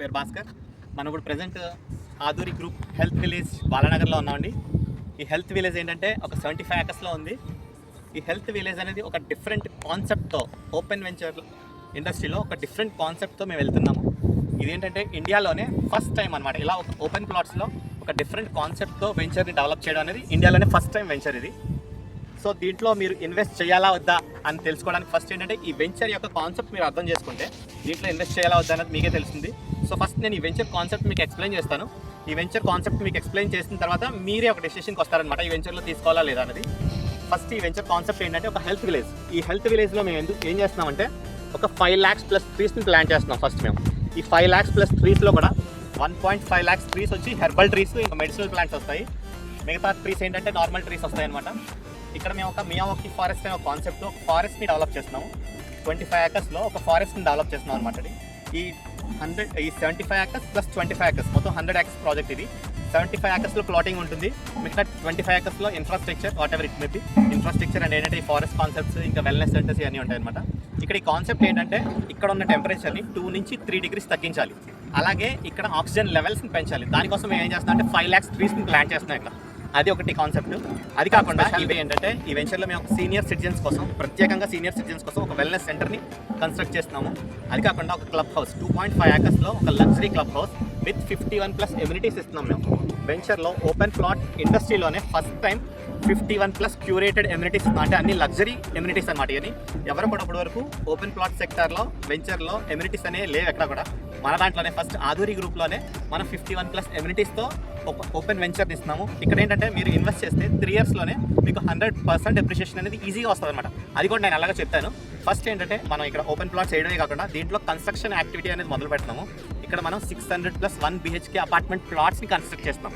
పేరు భాస్కర్. మనం ఇప్పుడు present Aduri group health village బాలానగర్లో ఉన్నామండి. ఈ హెల్త్ విలేజ్ ఏంటంటే ఒక 75 acres-లో ఉంది. ఈ హెల్త్ విలేజ్ అనేది ఒక డిఫరెంట్ కాన్సెప్ట్తో ఓపెన్ వెంచర్ ఇండస్ట్రీలో ఒక డిఫరెంట్ కాన్సెప్ట్తో మేము వెళ్తున్నాము. ఇదేంటంటే ఇండియాలోనే ఫస్ట్ టైం అనమాట. ఇలా ఒక ఓపెన్ ప్లాట్స్లో ఒక డిఫరెంట్ కాన్సెప్ట్తో వెంచర్ని డెవలప్ చేయడం అనేది ఇండియాలోనే ఫస్ట్ టైం వెంచర్ ఇది. సో దీంట్లో మీరు ఇన్వెస్ట్ చేయాలా వద్దా అని తెలుసుకోవడానికి ఫస్ట్ ఏంటంటే ఈ వెంచర్ యొక్క కాన్సెప్ట్ మీరు అర్థం చేసుకుంటే దీంట్లో ఇన్వెస్ట్ చేయాలా వద్దా అనేది మీకే తెలుస్తుంది. సో ఫస్ట్ నేను ఈ వెంచర్ కాన్సెప్ట్ మీకు ఎక్స్ప్లెయిన్ చేస్తాను. ఈ వెంచర్ కాన్సెప్ట్ మీకు ఎక్స్ప్లెయిన్ చేసిన తర్వాత మీరే ఒక డెసిషన్కి వస్తారనమాట ఈ వెంచర్లో తీసుకోవాలా లేదా అనేది. ఫస్ట్ ఈ వెంచర్ కాన్సెప్ట్ ఏంటంటే ఒక హెల్త్ విలేజ్. ఈ హెల్త్ విలేజ్లో మేము ఏం చేస్తున్నామంటే ఒక 5 lakhs plus ట్రీస్ని ప్లాన్ చేస్తున్నాం. ఫస్ట్ మేము ఈ 5 lakhs plus ట్రీస్లో కూడా 1.5 lakhs ట్రీస్ వచ్చి హెర్బల్ ట్రీస్, ఇంకా మెడిసినల్ ప్లాంట్స్ వస్తాయి. మిగతా ట్రీస్ ఏంటంటే నార్మల్ ట్రీస్ వస్తాయి అనమాట. ఇక్కడ మేము ఒక మియావాకీ ఫారెస్ట్ అనే ఒక కాన్సెప్ట్ ఒక ఫారెస్ట్ని డెవలప్ చేస్తున్నాము. 25 acres-లో ఒక ఫారెస్ట్ని డెవలప్ చేస్తున్నాం అనమాట. ఈ 75 acres plus 25 acres మొత్తం 100 acres ప్రాజెక్ట్ ఇది. 75 acres-లో ప్లాటింగ్ ఉంటుంది. మిగతా 25 acres-లో infrastructure whatever it may be infrastructure and ఏంటంటే ఈ ఫారెస్ట్ కాన్సెప్ట్స్ ఇంకా వెల్నెస్ సెంటర్స్ ఇవన్నీ ఉంటాయి అనమాట. ఇక్కడ ఈ కాన్సెప్ట్ ఏంటంటే ఇక్కడ ఉన్న టెంపరేచర్ని 2 నుంచి 3 degrees తగ్గించాలి. అలాగే ఇక్కడ ఆక్సిజన్ లెవెల్స్ని పెంచాలి. దానికోసం మేము ఏం చేస్తాం అంటే 5 lakhs ట్రీస్ని ప్లాన్ చేస్తున్నాం ఇక్కడ. అది ఒకటి కాన్సెప్ట్. అది కాకుండా ఇవి ఏంటంటే ఈ వెంచర్లో మేము ఒక సీనియర్ సిటిజన్స్ కోసం ప్రత్యేకంగా సీనియర్ సిటిజన్స్ కోసం ఒక వెల్నెస్ సెంటర్ని కన్స్ట్రక్ట్ చేస్తున్నాము. అది కాకుండా ఒక క్లబ్ హౌస్ 2.5 acres-లో ఒక luxury club house with 51+ amenities ఇస్తున్నాం మేము. వెంచర్లో ఓపెన్ ప్లాట్ ఇండస్ట్రీలోనే ఫస్ట్ టైం 51+ క్యూరేటెడ్ ఎమ్యూనిటీస్ ఇస్తున్నాం. అంటే అన్ని లగ్జరీ ఎమ్యూనిటీస్ అనమాట. ఇవన్నీ ఎవరు కూడా ఇప్పటి వరకు ఓపెన్ ప్లాట్ సెక్టార్లో వెంచర్లో ఎమ్యూనిటీస్ అనేవి లేవు ఎక్కడ కూడా. మన దాంట్లోనే ఫస్ట్ ఆదూరి గ్రూప్లోనే మనం 51+ ఎమ్యూనిటీస్తో ఒక ఓపెన్ వెంచర్ని ఇస్తున్నాము. ఇక్కడ ఏంటంటే మీరు ఇన్వెస్ట్ చేస్తే 3 years-లోనే మీకు 100% డెప్రిషియేషన్ అనేది ఈజీగా వస్తుంది అనమాట. అది కూడా నేను అలాగే చెప్తాను. ఫస్ట్ ఏంటంటే మనం ఇక్కడ ఓపెన్ ప్లాట్స్ చేయడమే కాకుండా దీంట్లో కన్స్ట్రక్షన్ యాక్టివిటీ అనేది మొదలు పెడుతున్నాము. ఇక్కడ మనం 600+ 1 BHK అపార్ట్మెంట్ ప్లాట్స్ని కన్స్ట్రక్ట్ చేస్తాం.